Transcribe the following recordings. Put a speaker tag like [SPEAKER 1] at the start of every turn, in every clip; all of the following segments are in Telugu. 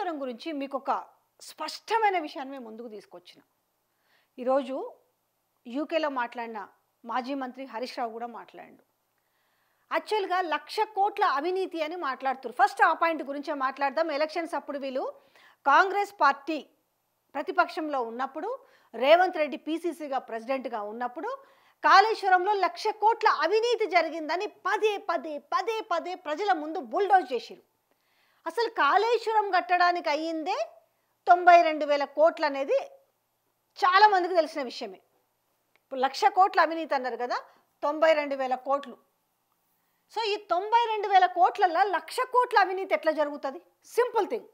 [SPEAKER 1] కాళేశ్వరం గురించి మీకు ఒక స్పష్టమైన విషయాన్ని మేము ముందుకు తీసుకొచ్చిన ఈరోజు యూకేలో మాట్లాడిన మాజీ మంత్రి హరీష్ రావు కూడా మాట్లాడాడు. యాక్చువల్గా 1,00,000 కోట్ల అవినీతి అని మాట్లాడుతారు. ఫస్ట్ ఆ పాయింట్ గురించే మాట్లాడదాం. ఎలక్షన్స్ అప్పుడు వీళ్ళు కాంగ్రెస్ పార్టీ ప్రతిపక్షంలో ఉన్నప్పుడు, రేవంత్ రెడ్డి పీసీసీగా ప్రెసిడెంట్గా ఉన్నప్పుడు కాళేశ్వరంలో 1,00,000 కోట్ల అవినీతి జరిగిందని పదే పదే పదే పదే ప్రజల ముందు బుల్డోజ్ చేసిరు. అసలు కాళేశ్వరం కట్టడానికి అయ్యిందే 92,000 కోట్లు అనేది చాలామందికి తెలిసిన విషయమే. ఇప్పుడు 1,00,000 కోట్ల అవినీతి అన్నారు కదా, 92,000 కోట్లు. సో ఈ 92,000 కోట్లలో 1,00,000 కోట్ల అవినీతి ఎట్లా జరుగుతుంది? Simple thing.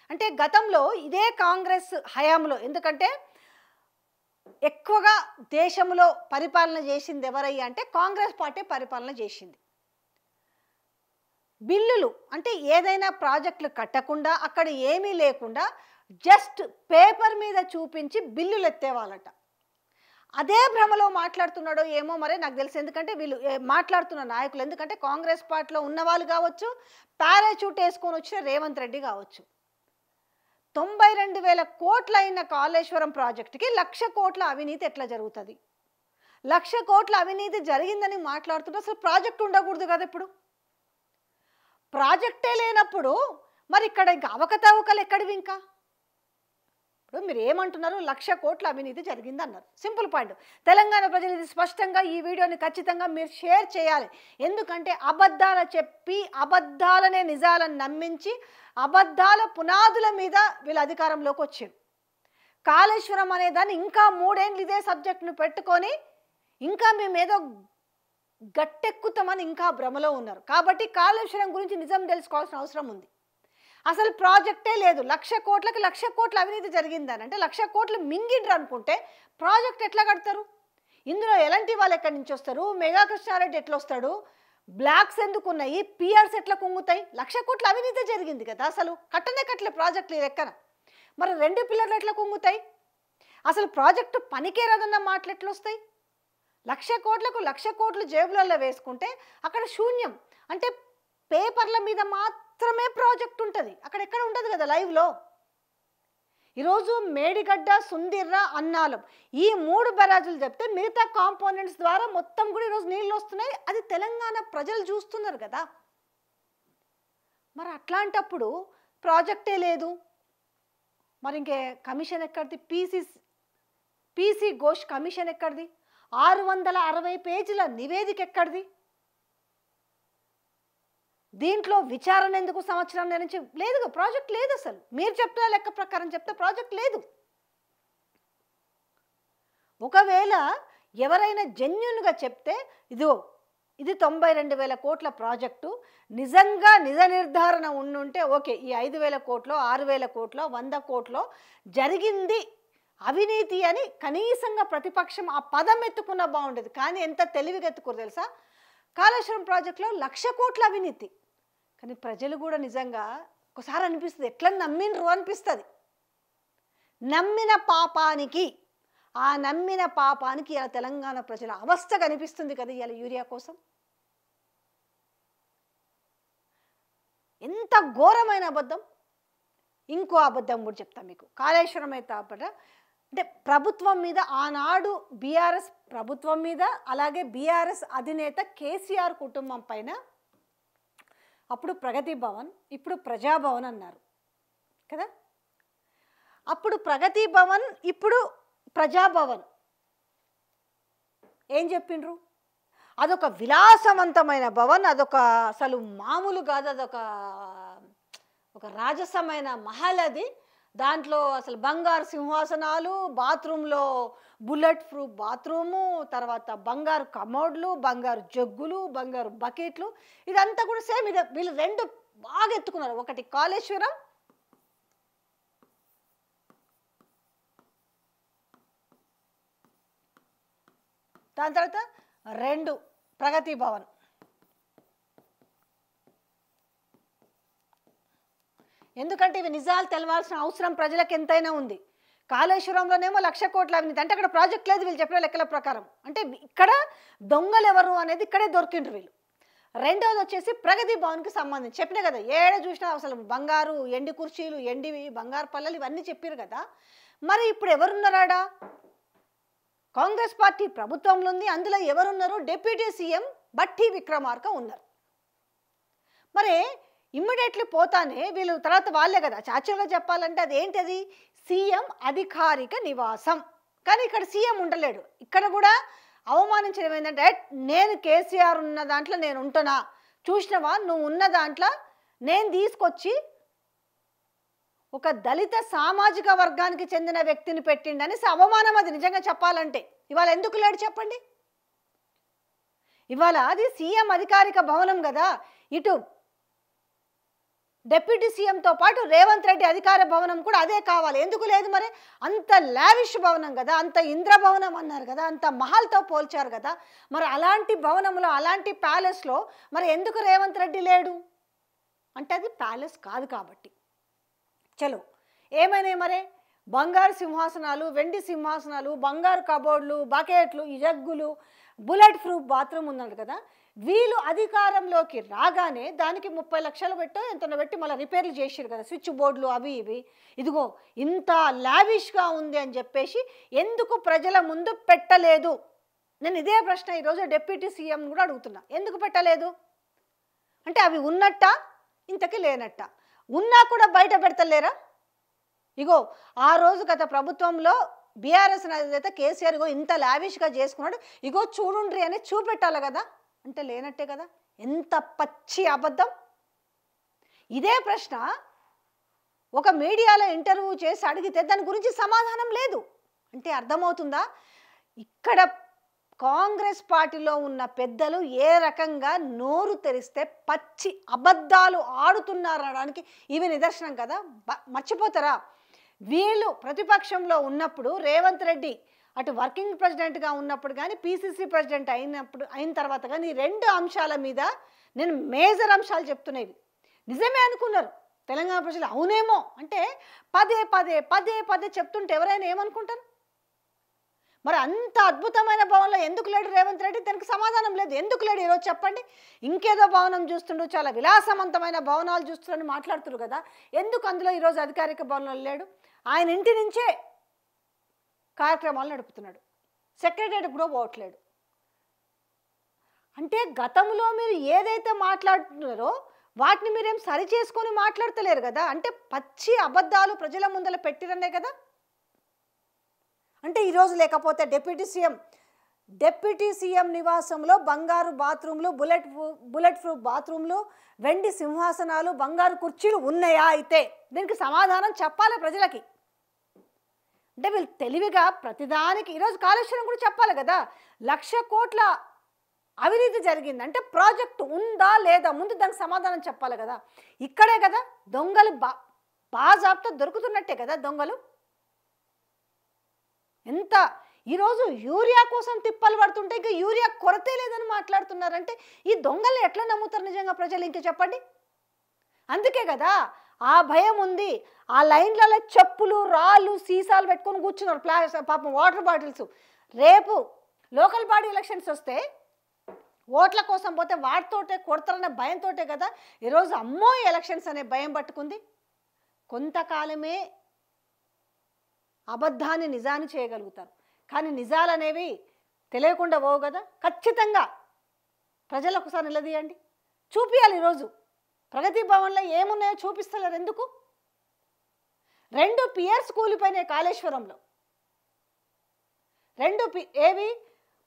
[SPEAKER 1] అంటే గతంలో ఇదే కాంగ్రెస్ హయాంలో, ఎందుకంటే ఎక్కువగా దేశంలో పరిపాలన చేసింది ఎవరయ్యా అంటే కాంగ్రెస్ పార్టీ పరిపాలన చేసింది. బిల్లులు అంటే ఏదైనా ప్రాజెక్టులు కట్టకుండా, అక్కడ ఏమీ లేకుండా జస్ట్ పేపర్ మీద చూపించి బిల్లులు ఎత్తేవాళ్ళట. అదే భ్రమలో మాట్లాడుతున్నాడో ఏమో మరి నాకు తెలుసు. ఎందుకంటే వీళ్ళు మాట్లాడుతున్న నాయకులు, ఎందుకంటే కాంగ్రెస్ పార్టీలో ఉన్నవాళ్ళు కావచ్చు, పారాచూట్ వేసుకొని వచ్చిన రేవంత్ రెడ్డి కావచ్చు. 92,000 కోట్ల అయిన కాళేశ్వరం ప్రాజెక్టుకి 1,00,000 కోట్ల అవినీతి ఎట్లా జరుగుతుంది? 1,00,000 కోట్ల అవినీతి జరిగిందని మాట్లాడుతుంటే అసలు ప్రాజెక్టు ఉండకూడదు కదా. ఇప్పుడు ప్రాజెక్టే లేనప్పుడు మరి ఇక్కడ ఇంకా అవకతవకలు ఎక్కడివి? ఇంకా ఇప్పుడు మీరు ఏమంటున్నారు? 1,00,000 కోట్ల అవినీతి జరిగింది అన్నారు. Simple point. తెలంగాణ ప్రజలు ఇది స్పష్టంగా ఈ వీడియోని ఖచ్చితంగా మీరు షేర్ చేయాలి. ఎందుకంటే అబద్ధాలు చెప్పి అబద్ధాలనే నిజాలను నమ్మించి అబద్ధాల పునాదుల మీద వీళ్ళు అధికారంలోకి వచ్చారు. కాళేశ్వరం అనే దాన్ని ఇంకా 3 ఏళ్ళు ఇదే సబ్జెక్ట్ను పెట్టుకొని ఇంకా మేమేదో గట్టెక్కుతామని ఇంకా భ్రమలో ఉన్నారు. కాబట్టి కాళేశ్వరం గురించి నిజం తెలుసుకోవాల్సిన అవసరం ఉంది. అసలు ప్రాజెక్టే లేదు. 1,00,000 కోట్లకి 1,00,000 కోట్ల అవినీతి జరిగిందని అంటే 1,00,000 కోట్లు మింగిండ్రు అనుకుంటే ప్రాజెక్ట్ ఎట్లా కడతారు? ఇందులో ఎలాంటి వాళ్ళు ఎక్కడి నుంచి వస్తారు? మెగా కృష్ణారెడ్డి ఎట్లా వస్తాడు? బ్లాక్స్ ఎందుకు ఉన్నాయి? పిఆర్స్ ఎట్లా కుంగుతాయి? 1,00,000 కోట్ల అవినీతి జరిగింది కదా. అసలు కట్టలే ప్రాజెక్టులు లెక్కన మరి 2 పిల్లర్లు ఎట్లా కుంగుతాయి? అసలు ప్రాజెక్టు పనికే రాదన్న మాటలు ఎట్లా వస్తాయి? 1,00,000 కోట్లకు 1,00,000 కోట్లు జేబులలో వేసుకుంటే అక్కడ శూన్యం. అంటే పేపర్ల మీద మాత్రమే ప్రాజెక్ట్ ఉంటుంది, అక్కడ ఎక్కడ ఉండదు కదా లైవ్లో. ఈరోజు మేడిగడ్డ, సుందిర్ర, అన్నాలం ఈ 3 బరాజులు చెప్తే మిగతా కాంపోనెంట్స్ ద్వారా మొత్తం కూడా ఈరోజు నీళ్ళు వస్తున్నాయి. అది తెలంగాణ ప్రజలు చూస్తున్నారు కదా. మరి అట్లాంటప్పుడు ప్రాజెక్టే లేదు, మరి ఇంకే కమిషన్ ఎక్కడిది? పీసీ ఘోష్ కమిషన్ ఎక్కడిది? 660 పేజీల నివేదిక ఎక్కడిది? దీంట్లో విచారణ ఎందుకు? సంవత్సరం నుంచి లేదు, ప్రాజెక్ట్ లేదు. అసలు మీరు చెప్తున్న లెక్క ప్రకారం చెప్తే ప్రాజెక్ట్ లేదు. ఒకవేళ ఎవరైనా జెన్యున్గా చెప్తే ఇది 92,000 కోట్ల ప్రాజెక్టు నిజంగా నిజ నిర్ధారణ ఉండుంటే ఓకే, ఈ 5,000 కోట్లో 6,000 కోట్లో 100 కోట్లో జరిగింది అవినీతి అని కనీసంగా ప్రతిపక్షం ఆ పదం ఎత్తుకున్నా బాగుండేది. కానీ ఎంత తెలివిగా ఎత్తుకోరు తెలుసా? కాళేశ్వరం ప్రాజెక్టులో 1,00,000 కోట్ల అవినీతి. కానీ ప్రజలు కూడా నిజంగా ఒకసారి అనిపిస్తుంది, ఎట్లా నమ్మినరు అనిపిస్తుంది. నమ్మిన పాపానికి ఇలా తెలంగాణ ప్రజల అవస్థ కనిపిస్తుంది కదా ఇలా యూరియా కోసం. ఎంత ఘోరమైన అబద్ధం. ఇంకో అబద్ధం కూడా చెప్తా మీకు. కాళేశ్వరం అయితే అంటే ప్రభుత్వం మీద ఆనాడు బీఆర్ఎస్ ప్రభుత్వం మీద, అలాగే బీఆర్ఎస్ అధినేత కేసీఆర్ కుటుంబం పైన అప్పుడు ప్రగతి భవన్, ఇప్పుడు ప్రజాభవన్ అన్నారు కదా. అప్పుడు ప్రగతి భవన్, ఇప్పుడు ప్రజాభవన్ ఏం చెప్పిండ్రు? అదొక విలాసవంతమైన భవన్, అదొక అసలు మామూలు కాదు, అదొక రాజసమైన మహల్. అది దాంట్లో అసలు బంగారు సింహాసనాలు, బాత్రూంలో బుల్లెట్ ప్రూఫ్ బాత్రూము, తర్వాత బంగారు కమోడ్లు, బంగారు జగ్గులు, బంగారు బకెట్లు, ఇదంతా కూడా సేమ్. ఇది వీళ్ళు 2 బాగా ఎత్తుకున్నారు. ఒకటి కాళేశ్వరం, దాని తర్వాత 2 ప్రగతి భవన్. ఎందుకంటే ఇవి నిజాలు తెలవాల్సిన అవసరం ప్రజలకు ఎంతైనా ఉంది. కాళేశ్వరంలోనేమో 1,00,000 కోట్ల అవినీతి అంటే అక్కడ ప్రాజెక్ట్ లేదు వీళ్ళు చెప్పిన లెక్కల ప్రకారం. అంటే ఇక్కడ దొంగలు ఎవరు అనేది ఇక్కడే దొరికిండ్రు వీళ్ళు. రెండోది వచ్చేసి ప్రగతి భవన్కి సంబంధించి చెప్పినా కదా, ఏడ చూసినా అసలు బంగారు ఎండి కుర్చీలు, ఎండివి బంగారు పల్లెలు ఇవన్నీ చెప్పారు కదా. మరి ఇప్పుడు ఎవరున్నారాడా? కాంగ్రెస్ పార్టీ ప్రభుత్వంలో ఉంది. అందులో ఎవరున్నారు? డిప్యూటీ సీఎం బట్టి విక్రమార్క ఉన్నారు. మరి ఇమ్మీడియట్లీ పోతానే వీళ్ళు తర్వాత వాళ్ళే కదా, చాచుగా చెప్పాలంటే అది ఏంటది? సీఎం అధికారిక నివాసం. కానీ ఇక్కడ సీఎం ఉండలేడు. ఇక్కడ కూడా అవమానించడం ఏంటంటే, నేను కేసీఆర్ ఉన్న దాంట్లో నేను ఉంటున్నా, చూసినవా నువ్వు ఉన్న దాంట్లో నేను తీసుకొచ్చి ఒక దళిత సామాజిక వర్గానికి చెందిన వ్యక్తిని పెట్టిండని అవమానం. అది నిజంగా చెప్పాలంటే ఇవాళ ఎందుకు లేడు చెప్పండి? ఇవాళ అది సీఎం అధికారిక భవనం కదా. ఇటు డిప్యూటీ సీఎంతో పాటు రేవంత్ రెడ్డి అధికార భవనం కూడా అదే కావాలి. ఎందుకు లేదు మరి? అంత లావిష్ భవనం కదా, అంత ఇంద్రభవనం అన్నారు కదా, అంత మహల్తో పోల్చారు కదా. మరి అలాంటి భవనంలో, అలాంటి ప్యాలెస్లో మరి ఎందుకు రేవంత్ రెడ్డి లేడు అంటే అది ప్యాలెస్ కాదు కాబట్టి. చలో ఏమైనా మరే బంగారు సింహాసనాలు, వెండి సింహాసనాలు, బంగారు కబోర్డ్లు, బకెట్లు, ఈ జగ్గులు, బుల్లెట్ ప్రూఫ్ బాత్రూమ్ ఉన్నాడు కదా. వీళ్ళు అధికారంలోకి రాగానే దానికి 30 లక్షలు పెట్టో ఎంతనో పెట్టి మళ్ళీ రిపేర్లు చేసారు కదా, స్విచ్ బోర్డులు అవి ఇవి. ఇదిగో ఇంత లావిష్గా ఉంది అని చెప్పేసి ఎందుకు ప్రజల ముందు పెట్టలేదు? నేను ఇదే ప్రశ్న ఈరోజు డిప్యూటీ సీఎం కూడా అడుగుతున్నా. ఎందుకు పెట్టలేదు అంటే అవి ఉన్నట్ట, ఇంతకీ లేనట్ట. ఉన్నా కూడా బయట పెడతలేరా? ఇగో ఆ రోజు గత ప్రభుత్వంలో బీఆర్ఎస్ అయితే కేసీఆర్ ఇగో ఇంత లావిష్గా చేసుకున్నాడు, ఇగో చూడుండ్రి అని చూపెట్టాలి కదా. అంటే లేనట్టే కదా. ఎంత పచ్చి అబద్ధం. ఇదే ప్రశ్న ఒక మీడియాలో ఇంటర్వ్యూ చేసి అడిగితే దాని గురించి సమాధానం లేదు. అంటే అర్థమవుతుందా? ఇక్కడ కాంగ్రెస్ పార్టీలో ఉన్న పెద్దలు ఏ రకంగా నోరు తెరిస్తే పచ్చి అబద్ధాలు ఆడుతున్నారనడానికి ఇవి నిదర్శనం కదా. మర్చిపోతారా? వీళ్ళు ప్రతిపక్షంలో ఉన్నప్పుడు రేవంత్ రెడ్డి అటు వర్కింగ్ ప్రెసిడెంట్గా ఉన్నప్పుడు కానీ, పీసీసీ ప్రెసిడెంట్ అయిన తర్వాత కానీ ఈ 2 అంశాల మీద నేను మేజర్ అంశాలు చెప్తున్నాయి. నిజమే అనుకున్నారు తెలంగాణ ప్రజలు. అవునేమో అంటే పదే పదే పదే పదే చెప్తుంటే ఎవరైనా ఏమనుకుంటారు? మరి అంత అద్భుతమైన భవనంలో ఎందుకు లేడు రేవంత్ రెడ్డి? దానికి సమాధానం లేదు. ఎందుకు లేడు ఈరోజు చెప్పండి? ఇంకేదో భవనం చూస్తుండు, చాలా విలాసవంతమైన భవనాలు చూస్తుండని మాట్లాడుతున్నారు కదా. ఎందుకు అందులో ఈరోజు అధికారిక భవనంలో లేడు? ఆయన ఇంటి నుంచే కార్యక్రమాలు నడుపుతున్నాడు. సెక్రటరీ కూడా పోవట్లేడు. అంటే గతంలో మీరు ఏదైతే మాట్లాడుతున్నారో వాటిని మీరేం సరి చేసుకొని మాట్లాడతలేరు కదా. అంటే పచ్చి అబద్ధాలు ప్రజల ముందర పెట్టిరనే కదా. అంటే ఈరోజు లేకపోతే డిప్యూటీ సీఎం నివాసంలో బంగారు బాత్రూమ్లు, బుల్లెట్ ప్రూఫ్ బాత్రూమ్లు, వెండి సింహాసనాలు, బంగారు కుర్చీలు ఉన్నాయా? అయితే దీనికి సమాధానం చెప్పాలి ప్రజలకి. అంటే వీళ్ళు తెలివిగా ప్రతిదానికి ఈరోజు కాళేశ్వరం కూడా చెప్పాలి కదా. 1,00,000 కోట్ల అవినీతి జరిగిందంటే ప్రాజెక్టు ఉందా లేదా ముందు దానికి సమాధానం చెప్పాలి కదా. ఇక్కడే కదా దొంగలు బాజాబ్తా దొరుకుతున్నట్టే కదా దొంగలు. ఎంత ఈరోజు యూరియా కోసం తిప్పలు పడుతుంటే ఇంకా యూరియా కొరతే లేదని మాట్లాడుతున్నారంటే ఈ దొంగలు ఎట్లా నమ్ముతారు నిజంగా ప్రజలు? ఇంకా చెప్పండి. అందుకే కదా ఆ భయం ఉంది. ఆ లైన్లలో చెప్పులు, రాళ్ళు, సీసాలు పెట్టుకొని కూర్చున్నారు, పాపం వాటర్ బాటిల్స్. రేపు లోకల్ బాడీ ఎలక్షన్స్ వస్తే ఓట్ల కోసం పోతే వాటితోటే కొడతారనే భయంతోటే కదా ఈరోజు అమ్మో ఎలక్షన్స్ అనే భయం పట్టుకుంది. కొంతకాలమే అబద్ధాన్ని నిజాన్ని చేయగలుగుతారు, కానీ నిజాలు అనేవి తెలియకుండా పోవు కదా. ఖచ్చితంగా ప్రజలకు ఒకసారి నిలదీయండి, చూపించాలి. ఈరోజు ప్రగతి భవన్లో ఏమున్నాయో చూపిస్తలేరు ఎందుకు? 2 పియర్స్ కూలిపోయినాయి కాళేశ్వరంలో. 2 ఏవి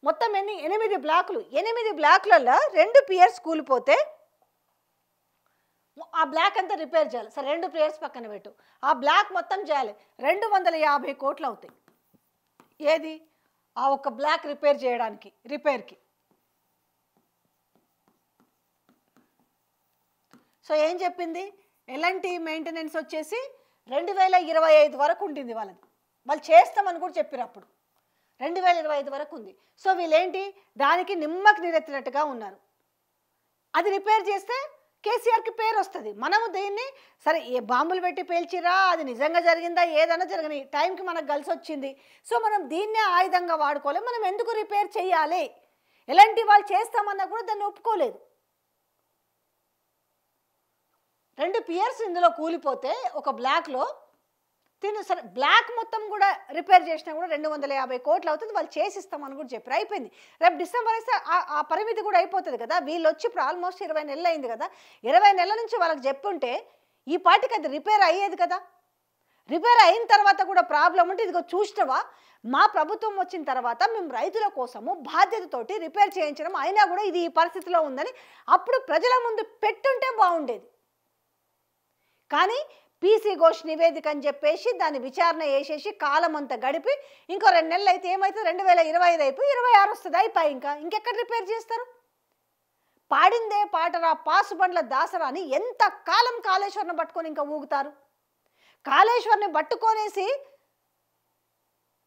[SPEAKER 1] మొత్తం ఎన్ని? 8 బ్లాకులు. 8 బ్లాకులలో 2 పియర్స్ కూలిపోతే ఆ బ్లాక్ అంతా రిపేర్ చేయాలి. సరే 2 పియర్స్ పక్కన పెట్టు, ఆ బ్లాక్ మొత్తం చేయాలి. 250 కోట్లు అవుతాయి. ఏది? ఆ ఒక్క బ్లాక్ రిపేర్ చేయడానికి, రిపేర్కి. సో ఏం చెప్పింది? ఎలాంటి మెయింటెనెన్స్ వచ్చేసి 2025 వరకు ఉంటుంది వాళ్ళది. వాళ్ళు చేస్తామని కూడా చెప్పారు అప్పుడు. 2025 వరకు ఉంది. సో వీళ్ళేంటి దానికి నిమ్మకి నీరెత్తినట్టుగా ఉన్నారు. అది రిపేర్ చేస్తే కేసీఆర్కి పేరు వస్తుంది. మనము దీన్ని సరే ఏ బాంబులు పెట్టి పేల్చిరా, అది నిజంగా జరిగిందా, ఏదైనా జరగని టైంకి మనకు కలిసి వచ్చింది. సో మనం దీన్నే ఆయుధంగా వాడుకోవాలి. మనం ఎందుకు రిపేర్ చేయాలి? ఎలాంటి వాళ్ళు చేస్తామన్నా కూడా దాన్ని ఒప్పుకోలేదు. 2 పియర్స్ ఇందులో కూలిపోతే ఒక బ్లాక్లో సరే బ్లాక్ మొత్తం కూడా రిపేర్ చేసినా కూడా 250 కోట్లు అవుతుంది, వాళ్ళు చేసిస్తామని కూడా చెప్పారు. అయిపోయింది. రేపు డిసెంబర్ అయితే ఆ పరిమితి కూడా అయిపోతుంది కదా. వీళ్ళు వచ్చి ఇప్పుడు ఆల్మోస్ట్ 20 నెలలు అయింది కదా. 20 నెలల నుంచి వాళ్ళకి చెప్పుంటే ఈ పాటికి అది రిపేర్ అయ్యేది కదా. రిపేర్ అయిన తర్వాత కూడా ప్రాబ్లం ఉంటే ఇదిగో చూసినవా, మా ప్రభుత్వం వచ్చిన తర్వాత మేము రైతుల కోసము బాధ్యతతోటి రిపేర్ చేయించడం, అయినా కూడా ఇది ఈ పరిస్థితిలో ఉందని అప్పుడు ప్రజల ముందు పెట్టుంటే బాగుండేది. కానీ పీసీ ఘోష్ నివేదిక అని చెప్పేసి దాన్ని విచారణ చేసేసి కాలం అంతా గడిపి ఇంకో 2 నెలలు అయితే ఏమవుతుంది, 2025 అయిపోయి 26 వస్తుంది, అయిపోయి ఇంకెక్కడ రిపేర్ చేస్తారు? పాడిందే పాటరా పాసు బండ్ల దాసరా అని ఎంత కాలం కాళేశ్వరం పట్టుకొని ఇంకా ఊగుతారు? కాళేశ్వరిని పట్టుకొనేసి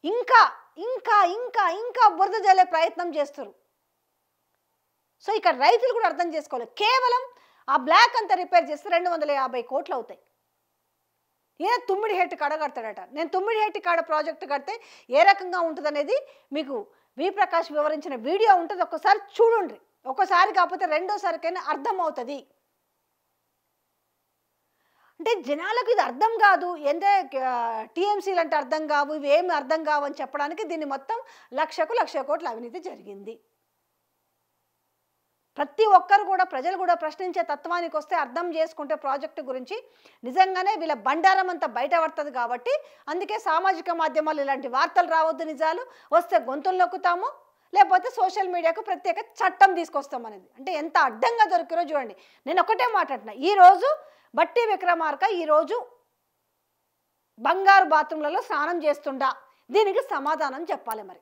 [SPEAKER 1] ఇంకా ఇంకా ఇంకా ఇంకా బురద జల్లే ప్రయత్నం చేస్తారు. సో ఇక్కడ రైతులు కూడా అర్థం చేసుకోవాలి, కేవలం ఆ బ్లాక్ అంతా రిపేర్ చేస్తే 250 కోట్లు అవుతాయి. ఈయన తుమ్మిడిహెట్టి కాడ కడతాడట. నేను తుమ్మిడిహెట్టి కాడ ప్రాజెక్టు కడితే ఏ రకంగా ఉంటుంది అనేది మీకు వి ప్రకాష్ వివరించిన వీడియో ఉంటుంది, ఒక్కసారి చూడండి. ఒక్కసారి కాకపోతే రెండోసారికైనా అర్థమవుతుంది. అంటే జనాలకు ఇది అర్థం కాదు, అంటే టీఎంసీలు అంటే అర్థం కావు, ఇవి ఏమి అర్థం కావు అని చెప్పడానికి దీన్ని మొత్తం 1,00,00,000 కోట్ల అవినీతి జరిగింది. ప్రతి ఒక్కరు కూడా ప్రజలు కూడా ప్రశ్నించే తత్వానికి వస్తే, అర్థం చేసుకుంటే ప్రాజెక్టు గురించి నిజంగానే వీళ్ళ బండారం అంతా బయట పడుతుంది. కాబట్టి అందుకే సామాజిక మాధ్యమాలు ఇలాంటి వార్తలు రావద్దు, నిజాలు వస్తే గొంతులు నొక్కుతాము, లేకపోతే సోషల్ మీడియాకు ప్రత్యేక చట్టం తీసుకొస్తాం అనేది. అంటే ఎంత అడ్డంగా దొరికిరో చూడండి. నేను ఒకటే మాట్లాడినా, ఈరోజు బట్టి విక్రమార్క ఈరోజు బంగారు బాత్రూంలలో స్నానం చేస్తుండా, దీనికి సమాధానం చెప్పాలి మరి.